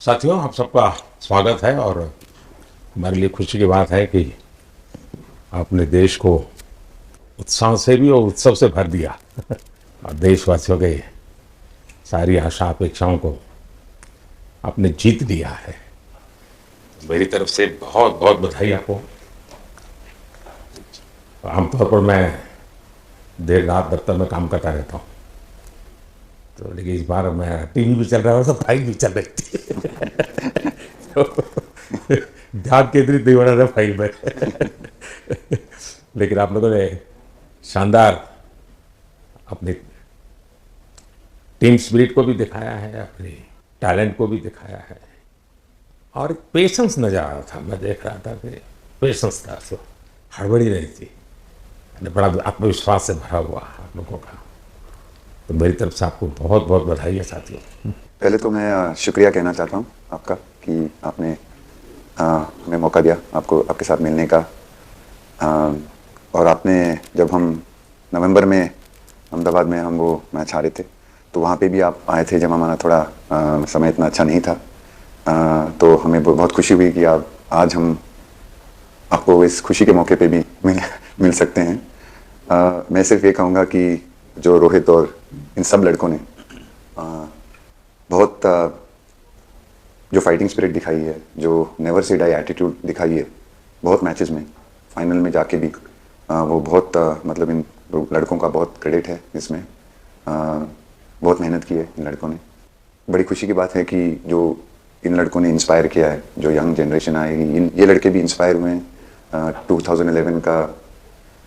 साथियों, आप सबका स्वागत है और हमारे लिए खुशी की बात है कि आपने देश को उत्साह से भी और उत्सव से भर दिया और देशवासियों के सारी आशा अपेक्षाओं को आपने जीत लिया है। मेरी तरफ से बहुत बहुत बधाई आपको। आमतौर पर मैं देर रात दफ्तर में काम करता रहता हूँ, तो लेकिन इस बार मैं टीवी भी चल रहा है, सब फाइल भी चल रही थी तो ध्यान केंद्रित नहीं हो रहा था फाइल में लेकिन आप लोगों ने शानदार अपनी टीम स्पिरिट को भी दिखाया है, अपने टैलेंट को भी दिखाया है और पेशेंस नजर आ रहा था। मैं देख रहा था कि पेशेंस था, तो हड़बड़ी नहीं थी, बड़ा आत्मविश्वास से भरा हुआ आप लोगों का। तो मेरी तरफ से आपको बहुत बहुत बधाई है साथियों। पहले तो मैं शुक्रिया कहना चाहता हूँ आपका कि आपने हमें मौका दिया आपको आपके साथ मिलने का। और आपने जब हम नवंबर में अहमदाबाद में हम वो मैच हारे थे, तो वहाँ पे भी आप आए थे जब हमारा थोड़ा समय इतना अच्छा नहीं था। तो हमें बहुत खुशी हुई कि आप आज हम आपको इस खुशी के मौके पे भी मिल सकते हैं। मैं सिर्फ ये कहूँगा कि जो रोहित और इन सब लड़कों ने बहुत जो फाइटिंग स्पिरिट दिखाई है, जो नेवर से डाई एटीट्यूड दिखाई है बहुत मैचेस में, फाइनल में जाके भी वो बहुत मतलब इन लड़कों का बहुत क्रेडिट है इसमें। बहुत मेहनत की है इन लड़कों ने। बड़ी खुशी की बात है कि जो इन लड़कों ने इंस्पायर किया है, जो यंग जनरेशन आएगी, ये लड़के भी इंस्पायर हुए हैं। 2011 का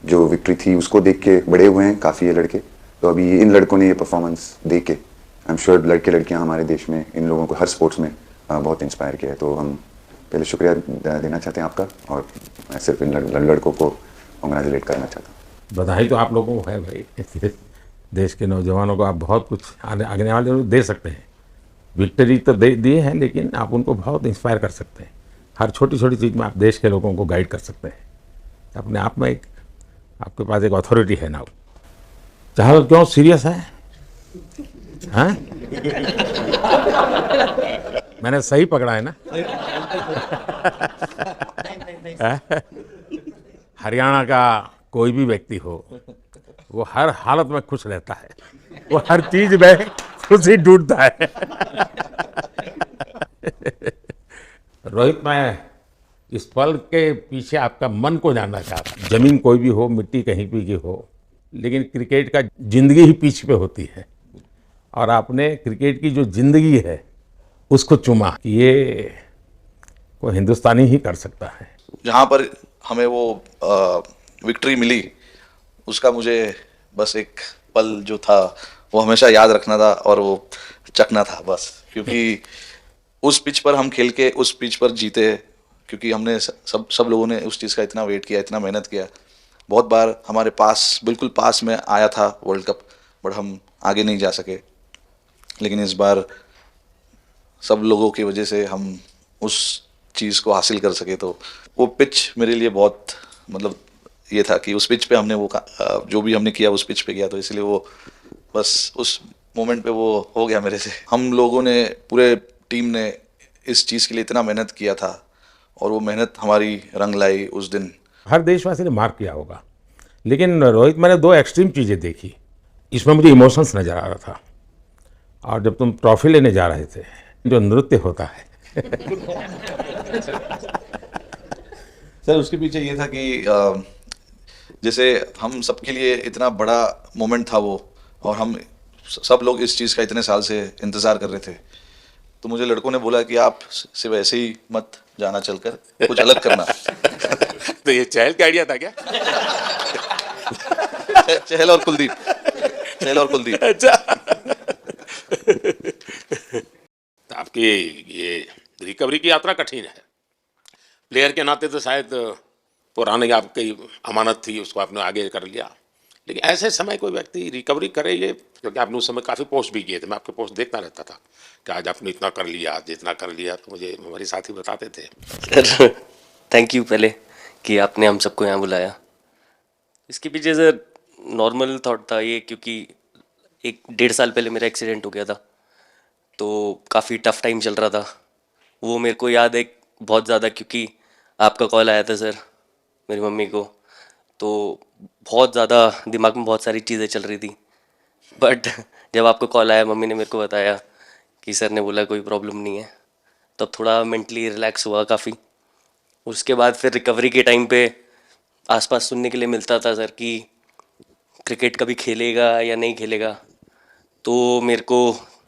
जो विक्ट्री थी उसको देख के बड़े हुए हैं काफ़ी ये लड़के। तो अभी इन लड़कों ने ये परफॉर्मेंस दे के आई एम श्योर लड़के लड़कियां हमारे देश में इन लोगों को हर स्पोर्ट्स में बहुत इंस्पायर किया है। तो हम पहले शुक्रिया देना चाहते हैं आपका, और मैं सिर्फ इन लड़कों को कॉन्ग्रेचुलेट करना चाहता हूँ। बधाई तो आप लोगों को है भाई देश के नौजवानों को आप बहुत कुछ आगे वाले लोग दे सकते हैं। विक्ट्री तो दे दिए हैं, लेकिन आप उनको बहुत इंस्पायर कर सकते हैं। हर छोटी छोटी चीज़ में आप देश के लोगों को गाइड कर सकते हैं। अपने आप में एक आपके पास एक अथॉरिटी है ना। चाहे क्यों सीरियस है, हाँ? मैंने सही पकड़ा है ना? हरियाणा का कोई भी व्यक्ति हो, वो हर हालत में खुश रहता है, वो हर चीज में खुशी ढूंढता है रोहित, मैं इस पल के पीछे आपका मन को जानना चाहता हूँ। जमीन कोई भी हो, मिट्टी कहीं भी की हो, लेकिन क्रिकेट का जिंदगी ही पिच पे होती है और आपने क्रिकेट की जो जिंदगी है उसको चुमा कि ये कोई हिंदुस्तानी ही कर सकता है। जहाँ पर हमें वो विक्ट्री मिली, उसका मुझे बस एक पल जो था वो हमेशा याद रखना था और वो चखना था बस, क्योंकि उस पिच पर हम खेल के उस पिच पर जीते, क्योंकि हमने सब लोगों ने उस चीज़ का इतना वेट किया, इतना मेहनत किया। बहुत बार हमारे पास, बिल्कुल पास में आया था वर्ल्ड कप, बट हम आगे नहीं जा सके। लेकिन इस बार सब लोगों की वजह से हम उस चीज़ को हासिल कर सके। तो वो पिच मेरे लिए बहुत मतलब ये था कि उस पिच पे हमने वो जो भी हमने किया उस पिच पे किया, तो इसलिए वो बस उस मोमेंट पे वो हो गया मेरे से। हम लोगों ने, पूरे टीम ने इस चीज़ के लिए इतना मेहनत किया था और वो मेहनत हमारी रंग लाई उस दिन। हर देशवासी ने मार्क किया होगा, लेकिन रोहित, मैंने दो एक्सट्रीम चीज़ें देखी। इसमें मुझे इमोशंस नज़र आ रहा था, और जब तुम ट्रॉफी लेने जा रहे थे, जो नृत्य होता है सर उसके पीछे ये था कि जैसे हम सबके लिए इतना बड़ा मोमेंट था वो, और हम सब लोग इस चीज़ का इतने साल से इंतज़ार कर रहे थे। तो मुझे लड़कों ने बोला कि आप सिर्फ ऐसे ही मत जाना, चलकर कुछ अलग करना तो ये चहल का आइडिया था क्या? चहल और कुलदीप, चहल और कुलदीप। अच्छा तो आपकी ये रिकवरी की यात्रा कठिन है। प्लेयर के नाते तो शायद पुरानी आपकी अमानत थी, उसको आपने आगे कर लिया, लेकिन ऐसे समय कोई व्यक्ति रिकवरी करे, ये क्योंकि आपने उस समय काफ़ी पोस्ट भी किए थे, मैं आपके पोस्ट देखता रहता था कि आज आपने इतना कर लिया, आज इतना कर लिया, तो मुझे हमारे साथी बताते थे। सर थैंक यू पहले कि आपने हम सबको यहाँ बुलाया। इसके पीछे सर नॉर्मल थॉट था ये, क्योंकि 1-1.5 साल पहले मेरा एक्सीडेंट हो गया था, तो काफ़ी टफ टाइम चल रहा था। वो मेरे को याद है बहुत ज़्यादा, क्योंकि आपका कॉल आया था सर मेरी मम्मी को, तो बहुत ज़्यादा दिमाग में बहुत सारी चीज़ें चल रही थी। बट जब आपका कॉल आया, मम्मी ने मेरे को बताया कि सर ने बोला कोई प्रॉब्लम नहीं है, तब थोड़ा मेंटली रिलैक्स हुआ काफ़ी। उसके बाद फिर रिकवरी के टाइम पे आसपास सुनने के लिए मिलता था सर कि क्रिकेट कभी खेलेगा या नहीं खेलेगा। तो मेरे को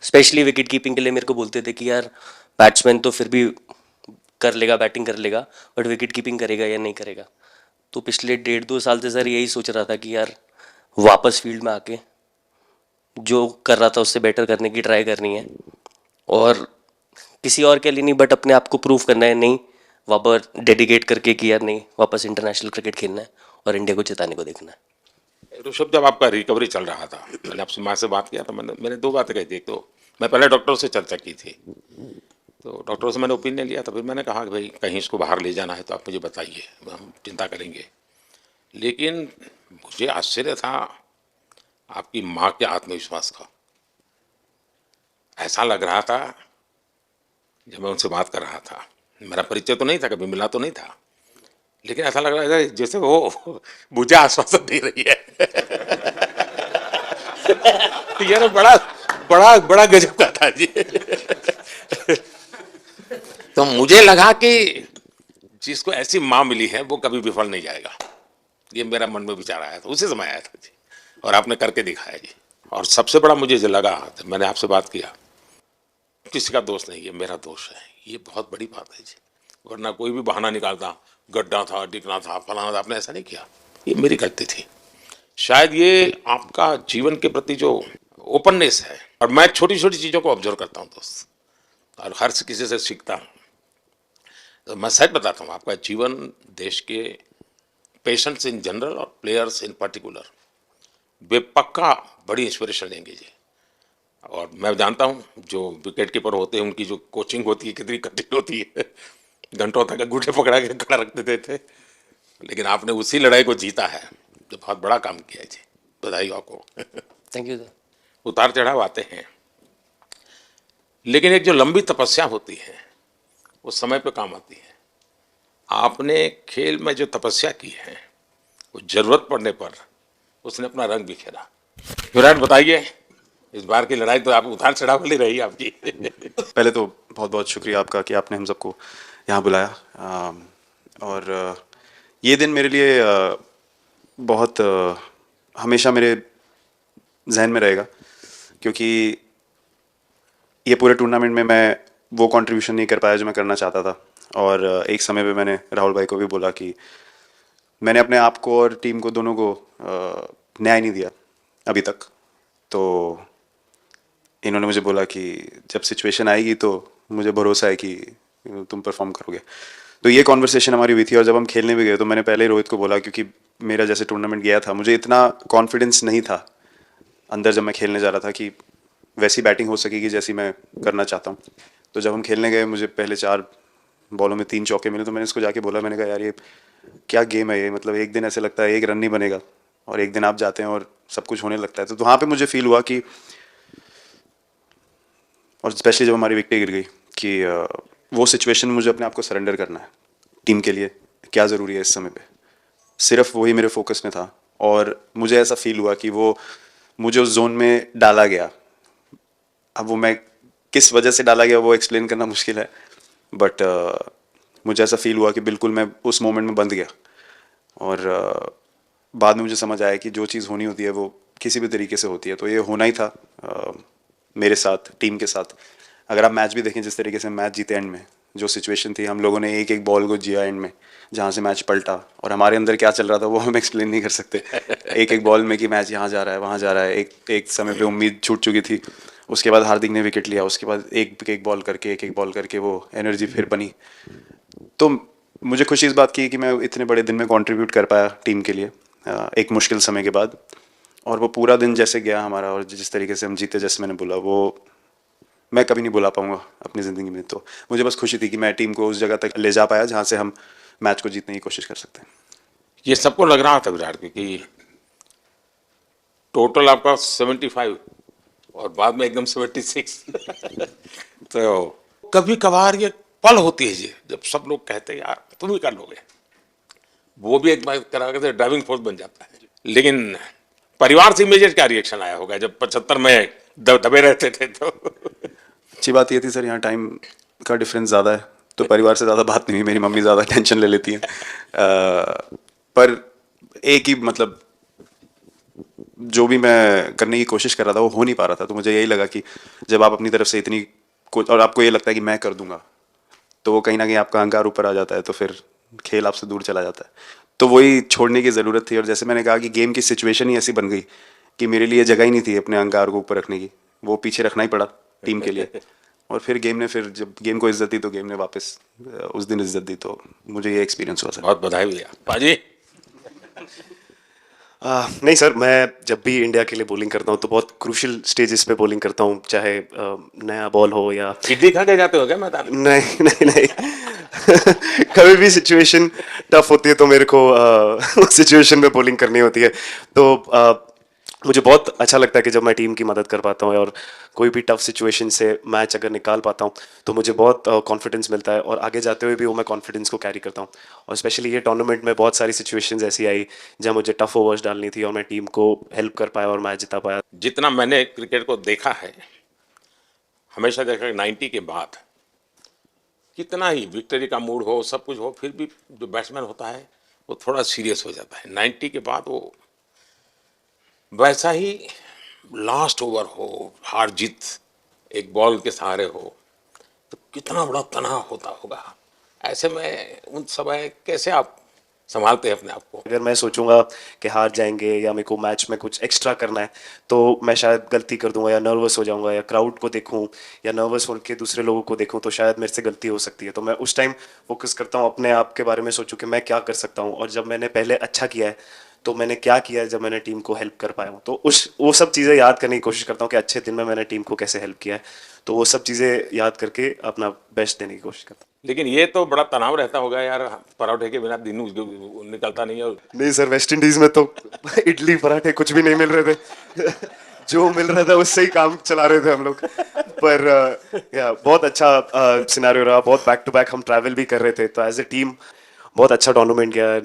स्पेशली विकेट कीपिंग के लिए मेरे को बोलते थे कि यार बैट्समैन तो फिर भी कर लेगा, बैटिंग कर लेगा, बट विकेट कीपिंग करेगा या नहीं करेगा। तो पिछले 1.5-2 साल से सर यही सोच रहा था कि यार वापस फील्ड में आके जो कर रहा था उससे बेटर करने की ट्राई करनी है, और किसी और के लिए नहीं बट अपने आप को प्रूव करना है, नहीं वापस डेडिकेट करके कि यार नहीं, वापस इंटरनेशनल क्रिकेट खेलना है और इंडिया को जिताने को देखना है। ऋषभ, जब आपका रिकवरी चल रहा था, मैंने आपसे माँ से बात किया था, मैंने दो बातें कही थी। एक तो मैं पहले डॉक्टर से चर्चा की थी, तो डॉक्टरों से मैंने ओपिनियन लिया था। फिर मैंने कहा कि भाई कहीं इसको बाहर ले जाना है तो आप मुझे बताइए, हम चिंता करेंगे। लेकिन मुझे आश्चर्य था आपकी माँ के आत्मविश्वास का। ऐसा लग रहा था जब मैं उनसे बात कर रहा था, मेरा परिचय तो नहीं था, कभी मिला तो नहीं था, लेकिन ऐसा लग रहा था जैसे वो मुझे आश्वासन दे रही है। यार बड़ा बड़ा बड़ा गजब का था जी। तो मुझे लगा कि जिसको ऐसी माँ मिली है वो कभी विफल नहीं जाएगा। ये मेरा मन में विचार आया था, उसी समय आया था जी, और आपने करके दिखाया जी। और सबसे बड़ा मुझे जो लगा, तो मैंने आपसे बात किया, किसी का दोष नहीं, ये मेरा दोष है, ये बहुत बड़ी बात है जी। वरना कोई भी बहाना निकालता, गड्ढा था, डिगना था, फलाना था, आपने ऐसा नहीं किया। ये मेरी गलती थी। शायद ये आपका जीवन के प्रति जो ओपननेस है, और मैं छोटी छोटी चीज़ों को ऑब्जर्व करता हूँ दोस्त, और हर किसी से सीखता हूँ। तो मैं सच बताता हूँ, आपका जीवन देश के पेशेंट्स इन जनरल और प्लेयर्स इन पर्टिकुलर वे पक्का बड़ी इंस्पिरेशन लेंगे जी। और मैं जानता हूँ जो विकेट कीपर होते हैं उनकी जो कोचिंग होती है कितनी कठिन होती है। घंटों तक अंगूठे पकड़ा के खड़ा रख देते थे, लेकिन आपने उसी लड़ाई को जीता है, तो बहुत बड़ा काम किया है जी, बधाई हो आपको। Thank you sir. उतार चढ़ाव आते हैं, लेकिन एक जो लंबी तपस्या होती है वो समय पे काम आती है। आपने खेल में जो तपस्या की है वो जरूरत पड़ने पर उसने अपना रंग बिखेरा। विराट, बताइए, इस बार की लड़ाई तो आप उतार चढ़ाव वाली रही आपकी। पहले तो बहुत बहुत शुक्रिया आपका कि आपने हम सबको यहाँ बुलाया। और ये दिन मेरे लिए बहुत हमेशा मेरे जहन में रहेगा, क्योंकि ये पूरे टूर्नामेंट में मैं वो कंट्रीब्यूशन नहीं कर पाया जो मैं करना चाहता था। और एक समय पे मैंने राहुल भाई को भी बोला कि मैंने अपने आप को और टीम को दोनों को न्याय नहीं दिया अभी तक। तो इन्होंने मुझे बोला कि जब सिचुएशन आएगी तो मुझे भरोसा है कि तुम परफॉर्म करोगे। तो ये कॉन्वर्सेशन हमारी हुई थी, और जब हम खेलने भी गए तो मैंने पहले ही रोहित को बोला, क्योंकि मेरा जैसे टूर्नामेंट गया था मुझे इतना कॉन्फिडेंस नहीं था अंदर जब मैं खेलने जा रहा था कि वैसी बैटिंग हो सकेगी जैसी मैं करना चाहता हूँ। तो जब हम खेलने गए मुझे पहले 4 बॉलों में 3 चौके मिले, तो मैंने इसको जाके बोला, मैंने कहा यार ये क्या गेम है ये, मतलब एक दिन ऐसे लगता है 1 रन नहीं बनेगा और एक दिन आप जाते हैं और सब कुछ होने लगता है। तो वहाँ पे मुझे फील हुआ कि, और स्पेशली जब हमारी विकेट गिर गई, कि वो सिचुएशन में मुझे अपने आप को सरेंडर करना है। टीम के लिए क्या ज़रूरी है इस समय पे, सिर्फ वही मेरे फोकस में था। और मुझे ऐसा फील हुआ कि वो मुझे उस जोन में डाला गया। अब वो मैं किस वजह से डाला गया वो एक्सप्लेन करना मुश्किल है, बट मुझे ऐसा फील हुआ कि बिल्कुल मैं उस मोमेंट में बंध गया। और बाद में मुझे समझ आया कि जो चीज़ होनी होती है वो किसी भी तरीके से होती है, तो ये होना ही था मेरे साथ, टीम के साथ। अगर आप मैच भी देखें, जिस तरीके से मैच जीते एंड में, जो सिचुएशन थी, हम लोगों ने एक एक बॉल को जिया एंड में, जहाँ से मैच पलटा, और हमारे अंदर क्या चल रहा था वो हम एक्सप्लेन नहीं कर सकते। एक एक बॉल में कि मैच यहाँ जा रहा है वहाँ जा रहा है। एक समय पे उम्मीद छूट चुकी थी, उसके बाद हार्दिक ने विकेट लिया, उसके बाद एक एक बॉल करके वो एनर्जी फिर बनी। तो मुझे खुशी इस बात की कि मैं इतने बड़े दिन में कंट्रीब्यूट कर पाया टीम के लिए एक मुश्किल समय के बाद। और वो पूरा दिन जैसे गया हमारा, और जिस तरीके से हम जीते, जैसे मैंने बोला, वो मैं कभी नहीं भुला पाऊंगा अपनी ज़िंदगी में। तो मुझे बस खुशी थी कि मैं टीम को उस जगह तक ले जा पाया जहाँ से हम मैच को जीतने की कोशिश कर सकते हैं। ये सबको लग रहा था विराट कि टोटल आपका 75 और बाद में एकदम 76। तो कभी कभार ये पल होती है ये, जब सब लोग कहते हैं यार तुम ही कर लोगे, वो भी एक बार करा के ड्राइविंग फोर्स बन जाता है। लेकिन परिवार से इमीडिएट क्या रिएक्शन आया होगा जब 75 में दबे रहते थे तो? अच्छी बात ये थी सर, यहाँ टाइम का डिफरेंस ज़्यादा है, तो परिवार से ज़्यादा बात नहीं हुई, मेरी मम्मी ज़्यादा टेंशन ले लेती हैं। पर एक ही मतलब जो भी मैं करने की कोशिश कर रहा था वो हो नहीं पा रहा था, तो मुझे यही लगा कि जब आप अपनी तरफ से इतनी और आपको ये लगता है कि मैं कर दूंगा, तो वो कहीं ना कहीं आपका अहंकार ऊपर आ जाता है, तो फिर खेल आपसे दूर चला जाता है। तो वही छोड़ने की ज़रूरत थी, और जैसे मैंने कहा कि गेम की सिचुएशन ही ऐसी बन गई कि मेरे लिए जगह ही नहीं थी अपने अहंकार को ऊपर रखने की, वो पीछे रखना ही पड़ा टीम के लिए। और फिर गेम ने, फिर जब गेम को इज्जत दी तो गेम ने वापस उस दिन इज्जत दी, तो मुझे ये एक्सपीरियंस हुआ सर। बहुत बधाई भैया। पाजी नहीं सर, मैं जब भी इंडिया के लिए बॉलिंग करता हूँ तो बहुत क्रूशियल स्टेजेस पे बॉलिंग करता हूँ, चाहे नया बॉल हो या इडली खा के जाते हो क्या मैदान में? नहीं नहीं नहीं कभी भी सिचुएशन टफ होती है तो मेरे को सिचुएशन में बॉलिंग करनी होती है, तो मुझे बहुत अच्छा लगता है कि जब मैं टीम की मदद कर पाता हूँ और कोई भी टफ सिचुएशन से मैच अगर निकाल पाता हूँ तो मुझे बहुत कॉन्फिडेंस मिलता है, और आगे जाते हुए भी वो मैं कॉन्फिडेंस को कैरी करता हूँ। और स्पेशली ये टूर्नामेंट में बहुत सारी सिचुएशंस ऐसी आई जहाँ मुझे टफ ओवर्स डालनी थी और मैं टीम को हेल्प कर पाया और मैच जिता पाया। जितना मैंने क्रिकेट को देखा है, हमेशा देखा 90 के बाद कितना ही विक्ट्री का मूड हो, सब कुछ हो, फिर भी जो बैट्समैन होता है वो थोड़ा सीरियस हो जाता है। 90 के बाद वो वैसा ही लास्ट ओवर हो, हार जीत एक बॉल के सहारे हो, तो कितना बड़ा तनाव होता होगा। ऐसे में उन समय कैसे आप संभालते हैं अपने आप को? अगर मैं सोचूंगा कि हार जाएंगे या मेरे को मैच में कुछ एक्स्ट्रा करना है तो मैं शायद गलती कर दूंगा या नर्वस हो जाऊंगा, या क्राउड को देखूं या नर्वस होकर दूसरे लोगों को देखूं तो शायद मेरे से गलती हो सकती है। तो मैं उस टाइम फोकस करता हूं अपने आप के बारे में, सोचूं कि मैं क्या कर सकता हूं, और जब मैंने पहले अच्छा किया है तो मैंने क्या किया है जब मैंने टीम को हेल्प कर पाया हूँ, तो वो सब चीज़ें याद करने की कोशिश करता हूँ कि अच्छे दिन में मैंने टीम को कैसे हेल्प किया है, तो वो सब चीज़ें याद करके अपना बेस्ट देने की कोशिश करता हूँ। लेकिन ये तो बड़ा तनाव रहता होगा यार, पराठे के बिना दिन निकलता नहीं है। और नहीं सर, वेस्ट इंडीज में तो इडली पराठे कुछ भी नहीं मिल रहे थे जो मिल रहा था उससे ही काम चला रहे थे हम लोग। पर या बहुत अच्छा सिनेरियो रहा, बहुत बैक टू बैक हम ट्रैवल भी कर रहे थे, तो एज ए टीम बहुत अच्छा टूर्नामेंट गया।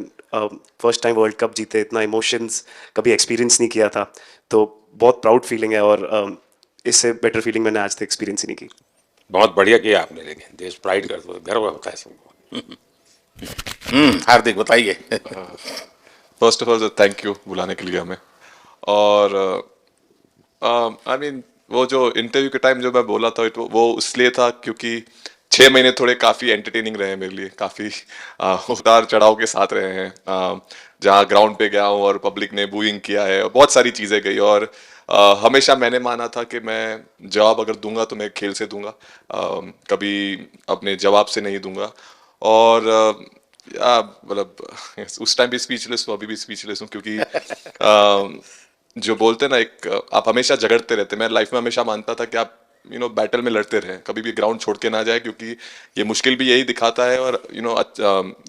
फर्स्ट टाइम वर्ल्ड कप जीते, इतना इमोशंस कभी एक्सपीरियंस नहीं किया था, तो बहुत प्राउड फीलिंग है, और इससे बेटर फीलिंग मैंने आज तक एक्सपीरियंस ही नहीं की। बहुत बढ़िया किया आपने, लेकिन देश प्राइड कर दो, गर्व होता है सबको। हार्दिक बताइए। First of all thank you बुलाने के लिए हमें। और आई मीन वो जो इंटरव्यू के टाइम जो मैं बोला था वो इसलिए था क्योंकि 6 महीने थोड़े काफ़ी एंटरटेनिंग रहे हैं मेरे लिए, काफ़ी उतार चढ़ाव के साथ रहे हैं। जहाँ ग्राउंड पे गया हूँ और पब्लिक ने बूइंग किया है, बहुत सारी चीज़ें गई, और हमेशा मैंने माना था कि मैं जवाब अगर दूंगा तो मैं खेल से दूंगा, कभी अपने जवाब से नहीं दूंगा। और मतलब उस टाइम भी स्पीचलेस हूँ, अभी भी स्पीचलेस हूँ, क्योंकि जो बोलते हैं ना, एक आप हमेशा झगड़ते रहते। मैं लाइफ में हमेशा मानता था कि आप बैटल में लड़ते रहें, कभी भी ग्राउंड छोड़ के ना जाए, क्योंकि ये मुश्किल भी यही दिखाता है और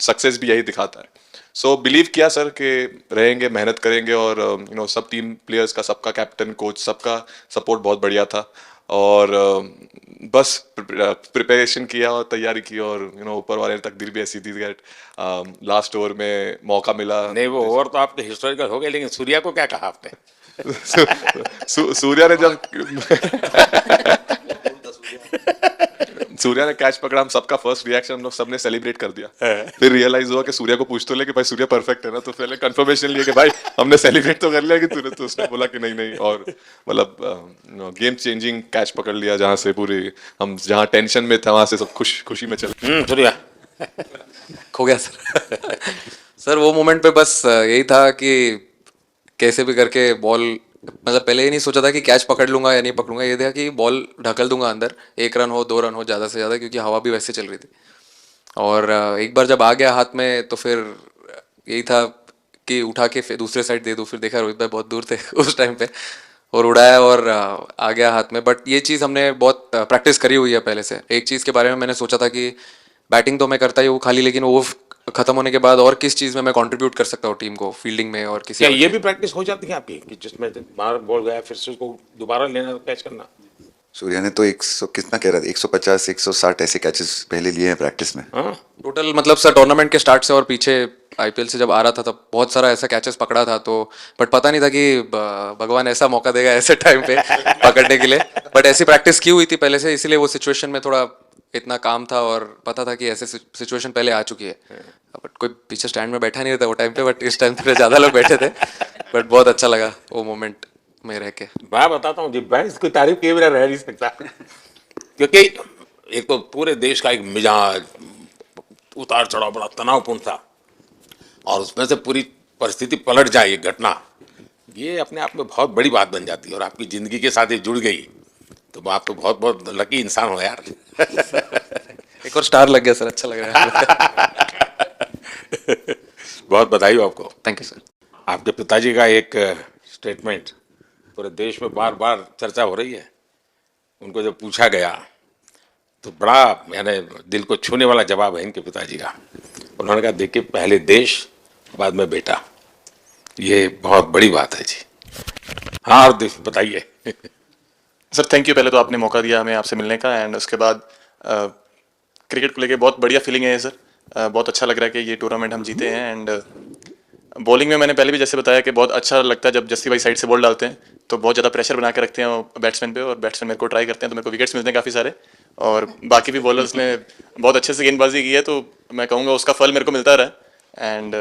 सक्सेस भी यही दिखाता है। सो बिलीव किया सर कि रहेंगे, मेहनत करेंगे, और सब टीम प्लेयर्स का, सबका कैप्टन कोच सबका सपोर्ट बहुत बढ़िया था, और बस प्रिपरेशन किया और तैयारी की, और ऊपर वाले ने तकदीर भी ऐसी थी दैट लास्ट ओवर में मौका मिला। नहीं, वो ओवर तो आपके हिस्टोरिकल हो गए, लेकिन सूर्या को क्या कहा आपने? सूर्या ने जब सूर्या ने कैच पकड़ा, हम सबका फर्स्ट रिएक्शन हम लोग सबने सेलिब्रेट कर दिया। फिर रियलाइज हुआ कि सूर्या को पूछ तो ले कि भाई सूर्या परफेक्ट है ना, तो पहले कंफर्मेशन लिए कि भाई हमने सेलिब्रेट तो कर लिया कि तूने, तो उसने बोला कि नहीं नहीं, और मतलब गेम चेंजिंग कैच पकड़ लिया, जहाँ से पूरी हम जहाँ टेंशन में थे वहां से सब खुशी में चले। सूर्या खो गया सर। सर वो मोमेंट पे बस यही था कि कैसे भी करके बॉल, मतलब पहले ही नहीं सोचा था कि कैच पकड़ लूंगा या नहीं पकड़ूंगा, ये था कि बॉल ढकल दूंगा अंदर, 1 रन हो 2 रन हो ज़्यादा से ज़्यादा, क्योंकि हवा भी वैसे चल रही थी। और एक बार जब आ गया हाथ में तो फिर यही था कि उठा के फिर दूसरे साइड दे दूँ। फिर देखा रोहित भाई बहुत दूर थे उस टाइम पे, और उड़ाया और आ गया हाथ में। बट ये चीज़ हमने बहुत प्रैक्टिस करी हुई है पहले से। एक चीज़ के बारे में मैंने सोचा था कि बैटिंग तो मैं करता ही हूँ खाली, लेकिन वो खत्म होने के बाद और किस चीज़ में मैं कंट्रीब्यूट कर सकता हूँ टीम को, फील्डिंग में और किसी क्या और ये चीज़ भी प्रैक्टिस हो जाती है आपकी कि जिसमें बाहर बॉल गया फिर से उसको दोबारा लेना, कैच करना? सूर्या ने तो 100 कितना कह रहा था, 150 160 ऐसे कैचेस पहले लिए हैं प्रैक्टिस में। हाँ टोटल मतलब सर टूर्नामेंट के स्टार्ट से और पीछे आईपीएल से जब आ रहा था तब बहुत सारा ऐसा कैचेस पकड़ा था, तो बट पता नहीं था कि भगवान ऐसा मौका देगा ऐसे टाइम पे पकड़ने के लिए। बट ऐसी प्रैक्टिस की हुई थी पहले से, इसीलिए वो सिचुएशन में थोड़ा इतना काम था और पता था कि ऐसे सिचुएशन पहले आ चुकी है। बट कोई पीछे स्टैंड में बैठा नहीं रहता वो टाइम पे, बट इस टाइम पे ज़्यादा लोग बैठे थे। बट बहुत अच्छा लगा वो मोमेंट में रह के। मैं बताता हूँ जी, मैं इसकी तारीफ किए बिना रह नहीं सकता, क्योंकि एक तो पूरे देश का एक मिजाज उतार चढ़ाव बड़ा तनावपूर्ण था, और उसमें से पूरी परिस्थिति पलट जाए, ये घटना, ये अपने आप में बहुत बड़ी बात बन जाती है, और आपकी ज़िंदगी के साथ ये जुड़ गई, तो आप तो बहुत बहुत लकी इंसान हो यार। एक और स्टार लग गया सर, अच्छा लग रहा है। बहुत बधाई हो आपको। Thank you sir. आपके पिताजी का एक स्टेटमेंट पूरे देश में बार बार चर्चा हो रही है। उनको जब पूछा गया तो बड़ा यानी दिल को छूने वाला जवाब है इनके पिताजी का। उन्होंने कहा, देखिए पहले देश बाद में बेटा, ये बहुत बड़ी बात है जी। हाँ और बताइए। सर थैंक यू, पहले तो आपने मौका दिया हमें आपसे मिलने का, एंड उसके बाद क्रिकेट को लेके बहुत बढ़िया फीलिंग है सर। बहुत अच्छा लग रहा है कि ये टूर्नामेंट हम जीते हैं। एंड बॉलिंग में मैंने पहले भी जैसे बताया कि बहुत अच्छा लगता है जब जस्सी भाई साइड से बॉल डालते हैं, तो बहुत ज़्यादा प्रेशर बना के रखते हैं बैट्समैन पे, और बैट्समैन मेरे को ट्राई करते हैं तो मेरे को विकेट्स मिलते हैं काफ़ी सारे। और बाकी भी बॉलर्स ने बहुत अच्छे से गेंदबाजी की है, तो मैं कहूँगा उसका फल मेरे को मिलता रहा। एंड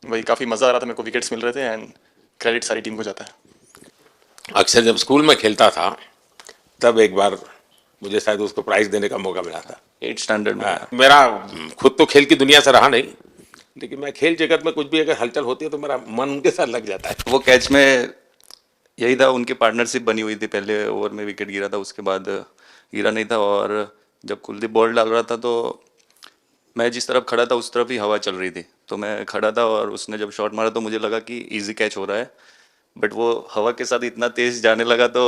वही काफ़ी मज़ा आ रहा था, मेरे को विकेट्स मिल रहे थे, एंड क्रेडिट सारी टीम को जाता है। अक्सर जब स्कूल में खेलता था तब एक बार मुझे शायद उसको प्राइज देने का मौका मिला था 8th स्टैंडर्ड में। मेरा खुद तो खेल की दुनिया से रहा नहीं, लेकिन मैं खेल जगत में कुछ भी अगर हलचल होती है तो मेरा मन उनके साथ लग जाता है। वो कैच में यही था, उनकी पार्टनरशिप बनी हुई थी, पहले ओवर में विकेट गिरा था, उसके बाद गिरा नहीं था। और जब कुलदीप बॉल डाल रहा था तो मैं जिस तरफ खड़ा था उस तरफ ही हवा चल रही थी, तो मैं खड़ा था और उसने जब शॉट मारा तो मुझे लगा कि इजी कैच हो रहा है, बट वो हवा के साथ इतना तेज जाने लगा तो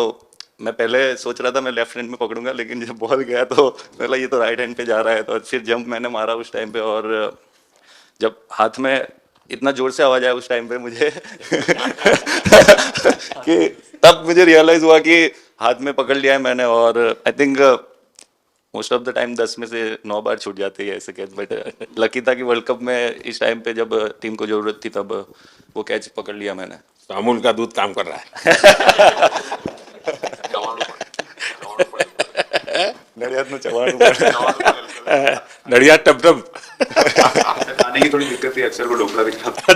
मैं पहले सोच रहा था मैं लेफ्ट हैंड में पकड़ूंगा, लेकिन जब बॉल गया तो मैं ये तो राइट हैंड पे जा रहा है, तो फिर जंप मैंने मारा उस टाइम पे। और जब हाथ में इतना जोर से आवाज आया उस टाइम पे मुझे कि तब मुझे रियलाइज हुआ कि हाथ में पकड़ लिया है मैंने। और I think most of the time 10 में से 9 बार छूट जाती है ऐसे कैच, बट लकी था कि वर्ल्ड कप में इस टाइम पे जब टीम को जरूरत थी तब वो कैच पकड़ लिया मैंने। तो अमूल का दूध काम कर रहा है। नड़ियाद में चवाड़ नड़िया टप टप। खाने की थोड़ी दिक्कत थी, अक्सर वो ढोकला दिखता था।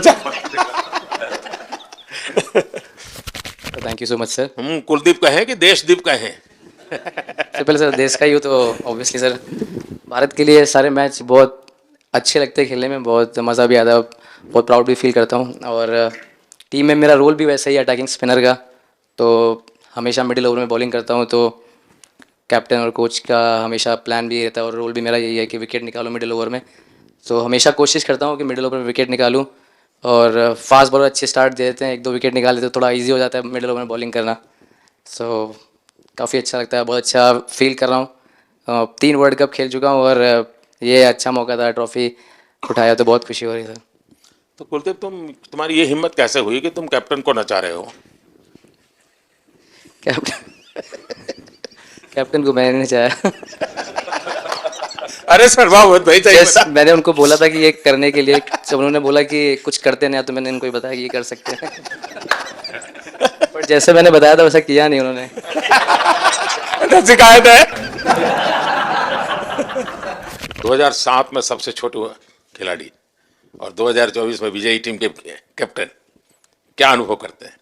Thank you so much sir. Kuldeep कहें कि देशदीप कहें? सबसे पहले सर देश का ही हो तो ऑब्वियसली सर भारत के लिए सारे मैच बहुत अच्छे लगते हैं खेलने में, बहुत मज़ा भी आता है, बहुत प्राउड भी फील करता हूँ। और टीम में मेरा रोल भी वैसा ही है, अटैकिंग स्पिनर का, तो हमेशा मिडिल ओवर में बॉलिंग करता हूँ, तो कैप्टन और कोच का हमेशा प्लान भी रहता है और रोल भी मेरा यही है कि विकेट निकालो मिडिल ओवर में। तो हमेशा कोशिश करता हूँ कि मिडिल ओवर में विकेट निकालूँ, और फास्ट बॉलर अच्छे स्टार्ट दे देते हैं, 1-2 विकेट निकाल देते तो थोड़ा ईजी हो जाता है मिडिल ओवर में बॉलिंग करना। सो काफ़ी अच्छा लगता है, बहुत अच्छा फील कर रहा हूँ। 3 वर्ल्ड कप खेल चुका हूँ और ये अच्छा मौका था, ट्रॉफी उठाया तो बहुत खुशी हो रही है सर। तो कुलदीप तुम्हारी ये हिम्मत कैसे हुई कि तुम कैप्टन को नचा रहे हो? कैप्टन को मैंने नहीं चाहा। अरे सर वाह भाई Just मैंने उनको बोला था कि ये करने के लिए, जब उन्होंने बोला कि कुछ करते नहीं तो मैंने इनको ही बताया कि ये कर सकते हैं। पर जैसे मैंने बताया था वैसा किया नहीं उन्होंने। शिकायत है। 2007 में सबसे छोटे खिलाड़ी और 2024 में विजयी टीम के कैप्टन, क्या अनुभव करते हैं?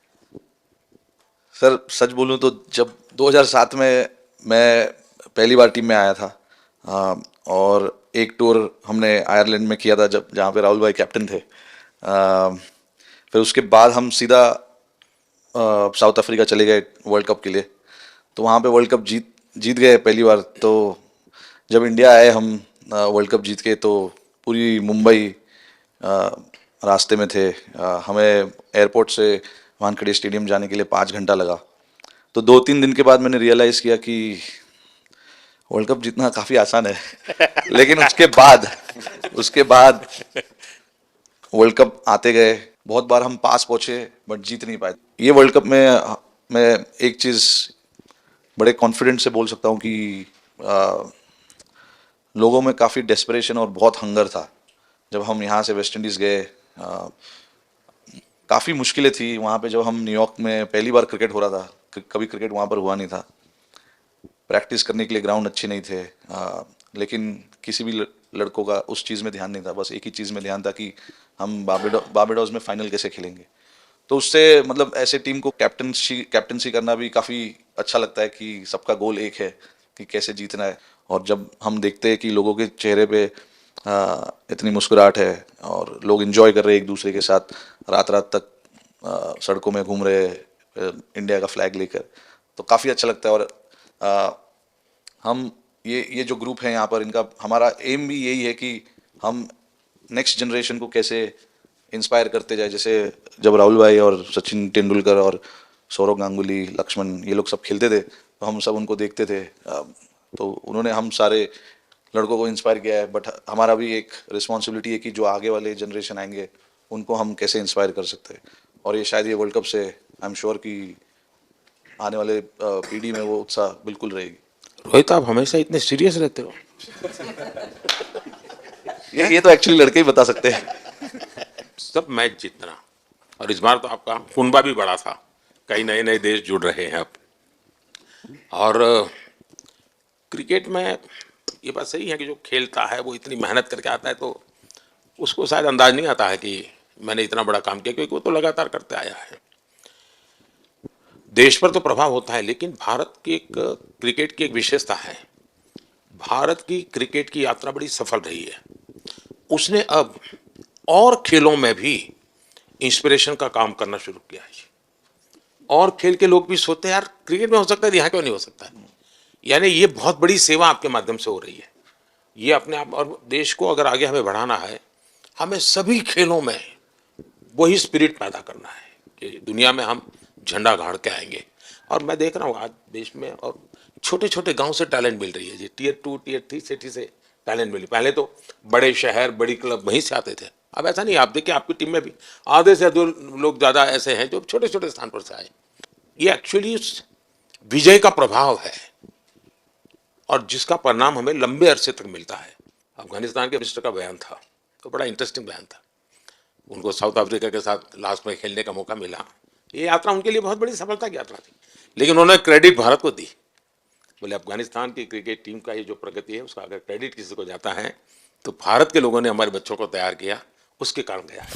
सर सच बोलूं तो जब 2007 में मैं पहली बार टीम में आया था, और एक टूर हमने आयरलैंड में किया था जब जहाँ पे राहुल भाई कैप्टन थे। फिर उसके बाद हम सीधा साउथ अफ्रीका चले गए वर्ल्ड कप के लिए, तो वहाँ पे वर्ल्ड कप जीत गए पहली बार। तो जब इंडिया आए हम वर्ल्ड कप जीत के, तो पूरी मुंबई रास्ते में थे। हमें एयरपोर्ट से वानखेड़े स्टेडियम जाने के लिए 5 घंटा लगा। तो 2-3 दिन के बाद मैंने रियलाइज़ किया कि वर्ल्ड कप जीतना काफ़ी आसान है। लेकिन उसके बाद वर्ल्ड कप आते गए, बहुत बार हम पास पहुँचे बट जीत नहीं पाए। ये वर्ल्ड कप में मैं एक चीज़ बड़े कॉन्फिडेंस से बोल सकता हूँ कि लोगों में काफ़ी डेस्परेशन और बहुत हंगर था। जब हम यहाँ से वेस्ट इंडीज़ गए, काफ़ी मुश्किलें थी वहाँ पे। जब हम न्यूयॉर्क में पहली बार क्रिकेट हो रहा था, कभी क्रिकेट वहाँ पर हुआ नहीं था, प्रैक्टिस करने के लिए ग्राउंड अच्छे नहीं थे, लेकिन किसी भी लड़कों का उस चीज़ में ध्यान नहीं था। बस एक ही चीज़ में ध्यान था कि हम बारबाडोस में फाइनल कैसे खेलेंगे। तो उससे मतलब ऐसे टीम को कैप्टनसी करना भी काफ़ी अच्छा लगता है कि सबका गोल एक है कि कैसे जीतना है। और जब हम देखते हैं कि लोगों के चेहरे पे इतनी मुस्कुराहट है और लोग एंजॉय कर रहे हैं एक दूसरे के साथ, रात रात तक सड़कों में घूम रहे इंडिया का फ्लैग लेकर, तो काफ़ी अच्छा लगता है। और हम ये जो ग्रुप है यहाँ पर, इनका हमारा एम भी यही है कि हम नेक्स्ट जनरेशन को कैसे इंस्पायर करते जाए। जैसे जब राहुल भाई और सचिन तेंदुलकर और सौरव गांगुली, लक्ष्मण, ये लोग सब खेलते थे तो हम सब उनको देखते थे, तो उन्होंने हम सारे लड़कों को इंस्पायर किया है। बट हमारा भी एक रिस्पॉन्सिबिलिटी है कि जो आगे वाले जनरेशन आएंगे उनको हम कैसे इंस्पायर कर सकते हैं। और ये शायद ये वर्ल्ड कप से आई एम श्योर कि आने वाले पीढ़ी में वो उत्साह बिल्कुल रहेगी। रोहित, आप हमेशा इतने सीरियस रहते हो। ये तो एक्चुअली लड़के ही बता सकते हैं। सब मैच जीतना, और इस बार तो आपका कुनबा भी बड़ा था, कई नए नए देश जुड़ रहे हैं अब। और क्रिकेट में ये बात सही है कि जो खेलता है वो इतनी मेहनत करके आता है, तो उसको शायद अंदाज नहीं आता है कि मैंने इतना बड़ा काम किया, क्योंकि वो तो लगातार करते आया है। देश पर तो प्रभाव होता है, लेकिन भारत की एक क्रिकेट की एक विशेषता है, भारत की क्रिकेट की यात्रा बड़ी सफल रही है। उसने अब और खेलों में भी इंस्पिरेशन का काम करना शुरू किया है, और खेल के लोग भी सोचते हैं यार क्रिकेट में हो सकता है, यहाँ क्यों नहीं हो सकता है। यानी ये बहुत बड़ी सेवा आपके माध्यम से हो रही है। ये अपने आप, और देश को अगर आगे हमें बढ़ाना है, हमें सभी खेलों में वही स्पिरिट पैदा करना है कि दुनिया में हम झंडा गाड़ के आएंगे। और मैं देख रहा हूँ आज देश में और छोटे छोटे गांव से टैलेंट मिल रही है जी, टियर 2 टियर 3 सिटी से टैलेंट मिली। पहले तो बड़े शहर बड़ी क्लब वहीं से आते थे, अब ऐसा नहीं। आप देखिए आपकी टीम में भी आधे से दो लोग ज़्यादा ऐसे हैं जो छोटे छोटे स्थान पर से आए। ये एक्चुअली विजय का प्रभाव है, और जिसका परिणाम हमें लंबे अरसे तक मिलता है। अफगानिस्तान के मिनिस्टर का बयान था, तो बड़ा इंटरेस्टिंग बयान था। उनको साउथ अफ्रीका के साथ लास्ट में खेलने का मौका मिला। ये यात्रा उनके लिए बहुत बड़ी सफलता की यात्रा थी, लेकिन उन्होंने क्रेडिट भारत को दी। बोले अफगानिस्तान की क्रिकेट टीम का ये जो प्रगति है, उसका अगर क्रेडिट किसी को जाता है तो भारत के लोगों ने हमारे बच्चों को तैयार किया, उसके कारण गया है।